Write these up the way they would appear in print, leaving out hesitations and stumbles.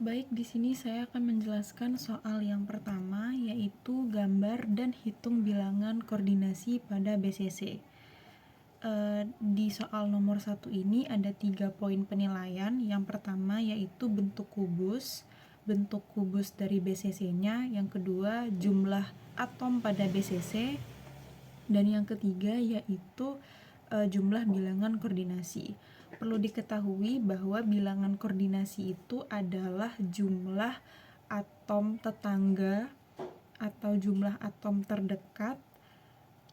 Baik, di sini saya akan menjelaskan soal yang pertama, yaitu gambar dan hitung bilangan koordinasi pada BCC. Di soal nomor 1 ini ada 3 poin penilaian. Yang pertama yaitu bentuk kubus dari BCC-nya. Yang kedua, jumlah atom pada BCC. Dan yang ketiga yaitu jumlah bilangan koordinasi. Perlu diketahui bahwa bilangan koordinasi itu adalah jumlah atom tetangga atau jumlah atom terdekat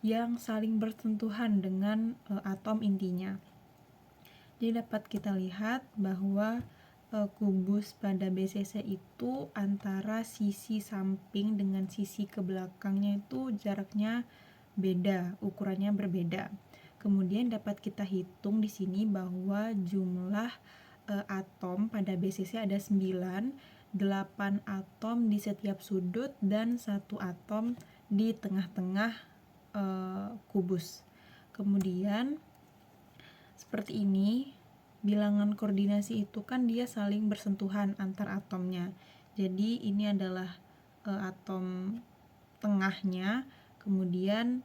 yang saling bersentuhan dengan atom intinya. Jadi dapat kita lihat bahwa kubus pada BCC itu antara sisi samping dengan sisi ke belakangnya itu jaraknya beda, ukurannya berbeda. Kemudian dapat kita hitung di sini bahwa jumlah atom pada BCC ada 9, 8 atom di setiap sudut dan 1 atom di tengah-tengah kubus. Kemudian seperti ini, bilangan koordinasi itu kan dia saling bersentuhan antar atomnya. Jadi ini adalah atom tengahnya, kemudian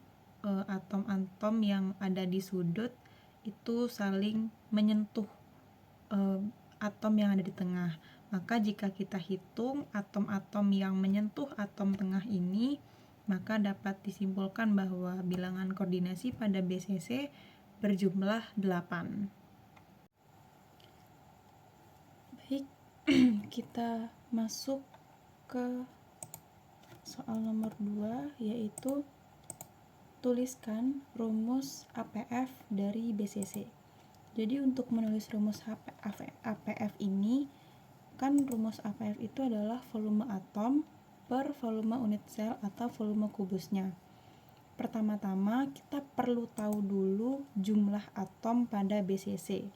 atom-atom yang ada di sudut itu saling menyentuh atom yang ada di tengah. Maka jika kita hitung atom-atom yang menyentuh atom tengah ini, maka dapat disimpulkan bahwa bilangan koordinasi pada BCC berjumlah 8. Baik, kita masuk ke soal nomor 2, yaitu tuliskan rumus APF dari BCC. Jadi untuk menulis rumus APF ini, kan rumus APF itu adalah volume atom per volume unit sel atau volume kubusnya. Pertama-tama kita perlu tahu dulu jumlah atom pada BCC.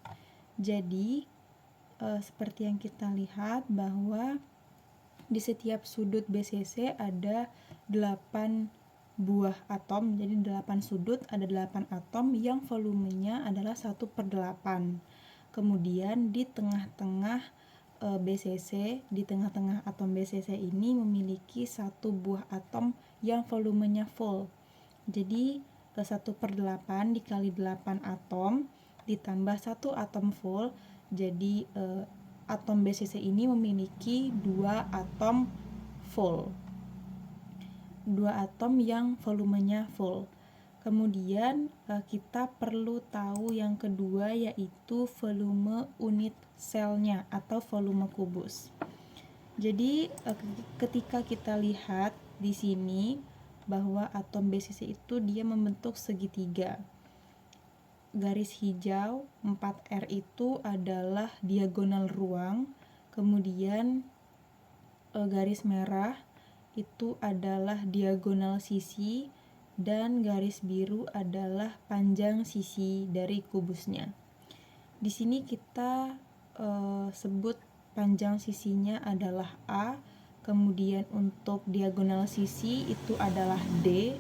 Jadi seperti yang kita lihat bahwa di setiap sudut BCC ada 8 buah atom, jadi 8 sudut ada 8 atom yang volumenya adalah 1/8. Kemudian di tengah-tengah BCC, di tengah-tengah atom BCC ini memiliki 1 buah atom yang volumenya full. Jadi 1/8 dikali 8 atom ditambah 1 atom full, jadi atom BCC ini memiliki 2 atom full, 2 atom yang volumenya full. Kemudian kita perlu tahu yang kedua, yaitu volume unit selnya atau volume kubus. Jadi ketika kita lihat di sini bahwa atom BCC itu dia membentuk segitiga. Garis hijau 4R itu adalah diagonal ruang, kemudian garis merah itu adalah diagonal sisi, dan garis biru adalah panjang sisi dari kubusnya. Di sini kita sebut panjang sisinya adalah A, kemudian untuk diagonal sisi itu adalah D,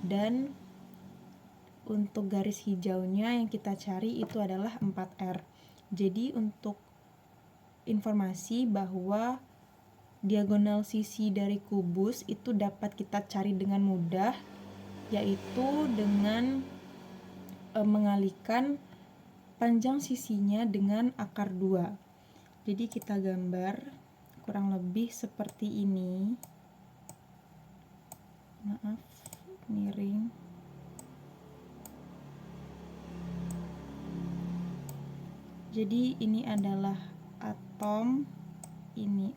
dan untuk garis hijaunya yang kita cari itu adalah 4R. Jadi untuk informasi bahwa diagonal sisi dari kubus itu dapat kita cari dengan mudah, yaitu dengan mengalihkan panjang sisinya dengan akar 2. Jadi kita gambar kurang lebih seperti ini. Maaf, miring. Jadi ini adalah atom, ini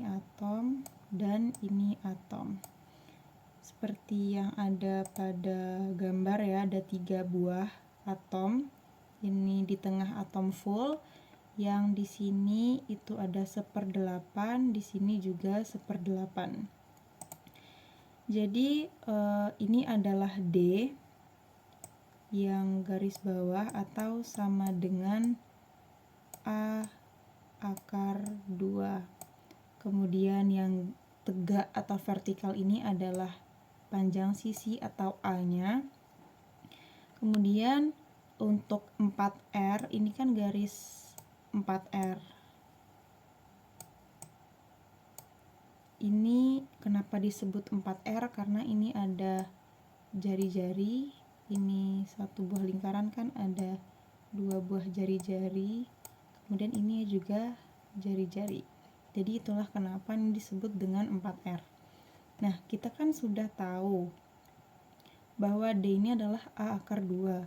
atom, dan ini atom. Seperti yang ada pada gambar ya, ada 3 buah atom. Ini di tengah atom full, yang di sini itu ada 1/8, di sini juga 1/8. Jadi ini adalah D yang garis bawah atau sama dengan A akar 2. Kemudian yang tegak atau vertikal ini adalah panjang sisi atau A-nya. Kemudian untuk 4R ini kan garis 4R. Ini kenapa disebut 4R? Karena ini ada jari-jari, ini satu buah lingkaran kan ada 2 buah jari-jari, kemudian ini juga jari-jari. Jadi itulah kenapa ini disebut dengan 4R. Nah, kita kan sudah tahu bahwa D ini adalah A akar 2.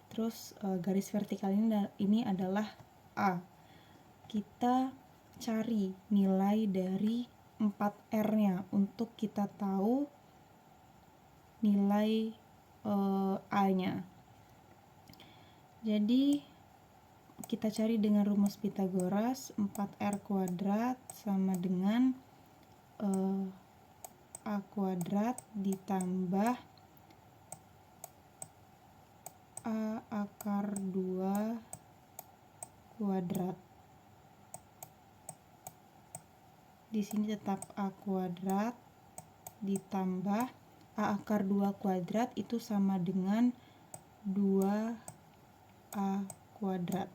Terus garis vertikal ini adalah A. Kita cari nilai dari 4R-nya untuk kita tahu nilai A-nya. Jadi kita cari dengan rumus Pythagoras, 4R kuadrat sama dengan A kuadrat ditambah A akar 2 kuadrat. Di sini tetap A kuadrat ditambah A akar 2 kuadrat itu sama dengan 2A kuadrat.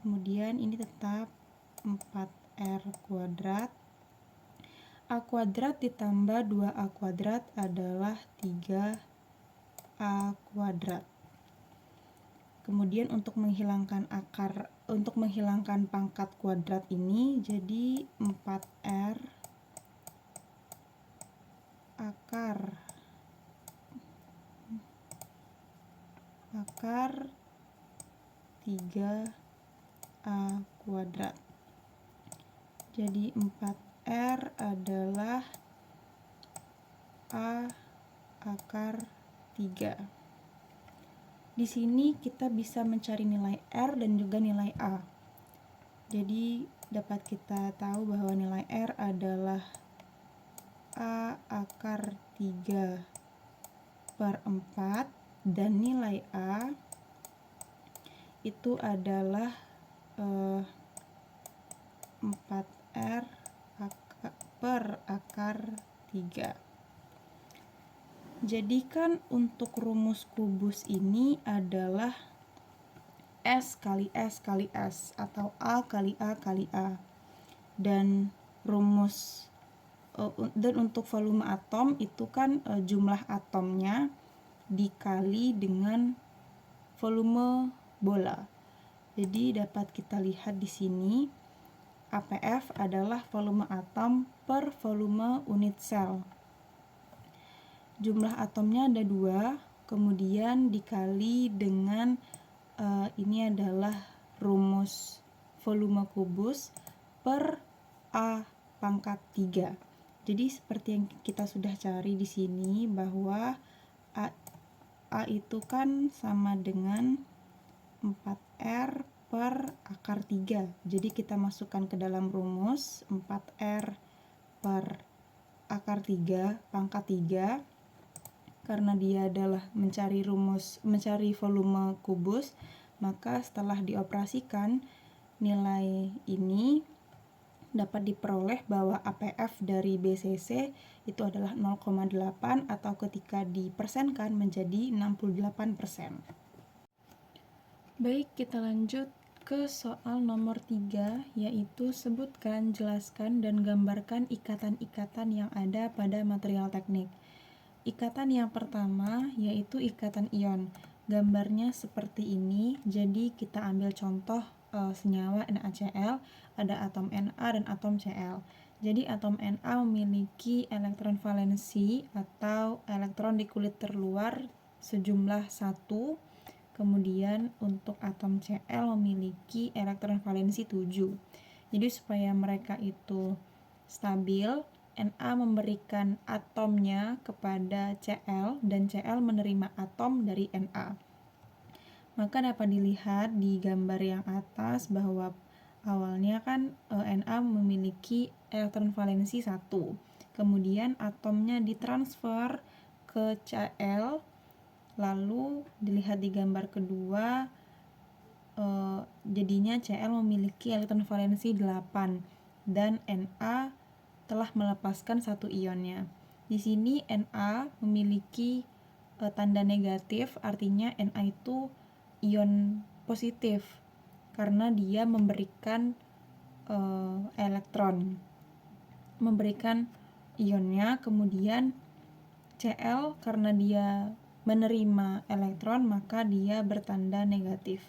Kemudian ini tetap 4R kuadrat. A kuadrat ditambah 2A kuadrat adalah 3A kuadrat. Kemudian untuk menghilangkan pangkat kuadrat ini jadi 4R akar 3A kuadrat. Jadi 4R adalah A akar 3. Di sini kita bisa mencari nilai R dan juga nilai A. Jadi dapat kita tahu bahwa nilai R adalah A akar 3 per 4 dan nilai A itu adalah 4R per akar 3. Jadikan untuk rumus kubus ini adalah S kali S kali S atau A kali A kali A. Dan untuk volume atom itu kan jumlah atomnya dikali dengan volume bola. Jadi dapat kita lihat di sini APF adalah volume atom per volume unit sel. Jumlah atomnya ada 2, kemudian dikali dengan ini adalah rumus volume kubus per A pangkat 3. Jadi seperti yang kita sudah cari di sini bahwa A itu kan sama dengan 4R per akar 3. Jadi kita masukkan ke dalam rumus 4R per akar 3 pangkat 3. Karena dia adalah mencari volume kubus, maka setelah dioperasikan nilai ini dapat diperoleh bahwa APF dari BCC itu adalah 0,8 atau ketika dipersenkan menjadi 68%. Baik, kita lanjut ke soal nomor 3, yaitu sebutkan, jelaskan, dan gambarkan ikatan-ikatan yang ada pada material teknik. Ikatan yang pertama yaitu ikatan ion. Gambarnya seperti ini. Jadi kita ambil contoh senyawa NaCl, ada atom Na dan atom Cl. Jadi atom Na memiliki elektron valensi atau elektron di kulit terluar sejumlah 1. Kemudian untuk atom Cl memiliki elektron valensi 7. Jadi supaya mereka itu stabil, Na memberikan atomnya kepada Cl dan Cl menerima atom dari Na. Maka dapat dilihat di gambar yang atas bahwa awalnya kan Na memiliki elektron valensi 1. Kemudian atomnya ditransfer ke Cl, lalu dilihat di gambar kedua jadinya Cl memiliki elektron valensi 8 dan Na telah melepaskan 1 ionnya. Di sini Na memiliki tanda negatif, artinya Na itu ion positif karena dia memberikan elektron, memberikan ionnya. Kemudian Cl karena dia menerima elektron maka dia bertanda negatif.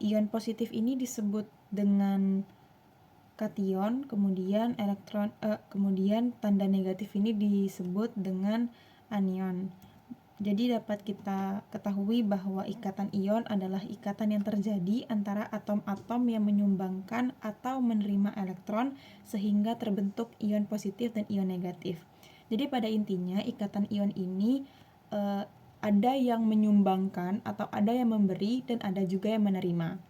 Ion positif ini disebut dengan kation, kemudian kemudian tanda negatif ini disebut dengan anion. Jadi dapat kita ketahui bahwa ikatan ion adalah ikatan yang terjadi antara atom-atom yang menyumbangkan atau menerima elektron sehingga terbentuk ion positif dan ion negatif. Jadi pada intinya ikatan ion ini ada yang menyumbangkan atau ada yang memberi dan ada juga yang menerima.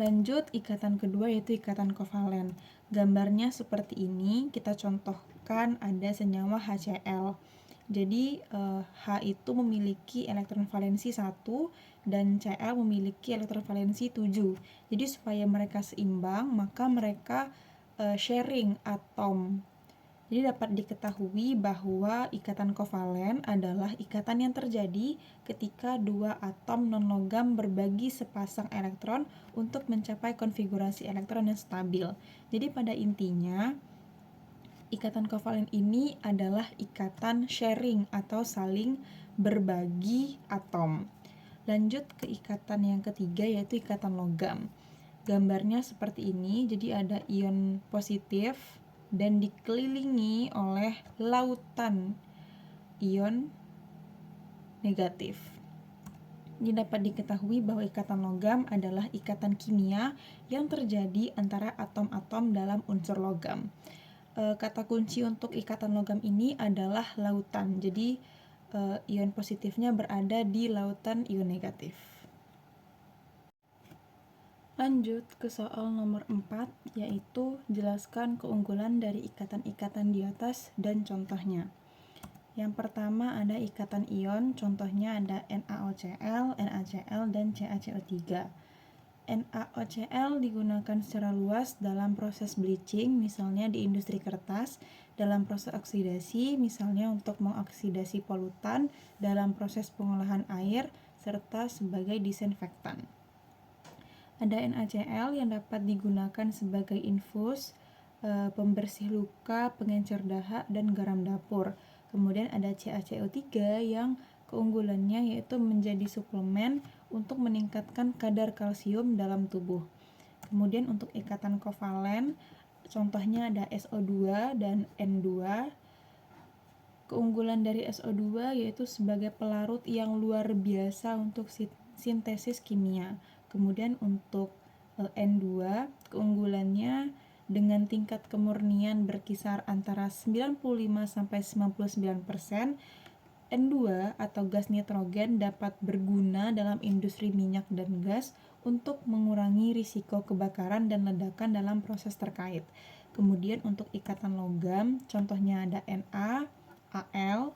Lanjut, ikatan kedua yaitu ikatan kovalen. Gambarnya seperti ini, kita contohkan ada senyawa HCl. Jadi H itu memiliki elektron valensi 1 dan Cl memiliki elektron valensi 7. Jadi supaya mereka seimbang, maka mereka sharing atom. Jadi dapat diketahui bahwa ikatan kovalen adalah ikatan yang terjadi ketika dua atom non-logam berbagi sepasang elektron untuk mencapai konfigurasi elektron yang stabil. Jadi pada intinya, ikatan kovalen ini adalah ikatan sharing atau saling berbagi atom. Lanjut ke ikatan yang ketiga yaitu ikatan logam. Gambarnya seperti ini, jadi ada ion positif dan dikelilingi oleh lautan ion negatif. Ini dapat diketahui bahwa ikatan logam adalah ikatan kimia yang terjadi antara atom-atom dalam unsur logam. Kata kunci untuk ikatan logam ini adalah lautan. Jadi ion positifnya berada di lautan ion negatif. Lanjut ke soal nomor 4, yaitu jelaskan keunggulan dari ikatan-ikatan di atas dan contohnya. Yang pertama ada ikatan ion, contohnya ada NaOCl, NaCl, dan CaCO3. NaOCl digunakan secara luas dalam proses bleaching, misalnya di industri kertas, dalam proses oksidasi, misalnya untuk mengoksidasi polutan, dalam proses pengolahan air, serta sebagai disinfektan. Ada NaCl yang dapat digunakan sebagai infus, pembersih luka, pengencer dahak, dan garam dapur. Kemudian ada CaCO3 yang keunggulannya yaitu menjadi suplemen untuk meningkatkan kadar kalsium dalam tubuh. Kemudian untuk ikatan kovalen, contohnya ada SO2 dan N2. Keunggulan dari SO2 yaitu sebagai pelarut yang luar biasa untuk sintesis kimia. Kemudian untuk N2, keunggulannya dengan tingkat kemurnian berkisar antara 95-99%. N2 atau gas nitrogen dapat berguna dalam industri minyak dan gas untuk mengurangi risiko kebakaran dan ledakan dalam proses terkait. Kemudian untuk ikatan logam, contohnya ada Na, Al.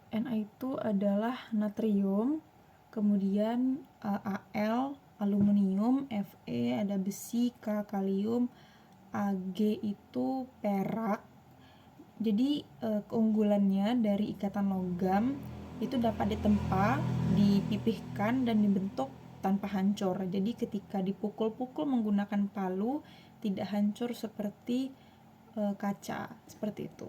Na itu adalah natrium, kemudian Al aluminium, Fe ada besi, K kalium, Ag itu perak. Jadi keunggulannya dari ikatan logam itu dapat ditempa, dipipihkan, dan dibentuk tanpa hancur. Jadi ketika dipukul-pukul menggunakan palu tidak hancur seperti kaca, seperti itu.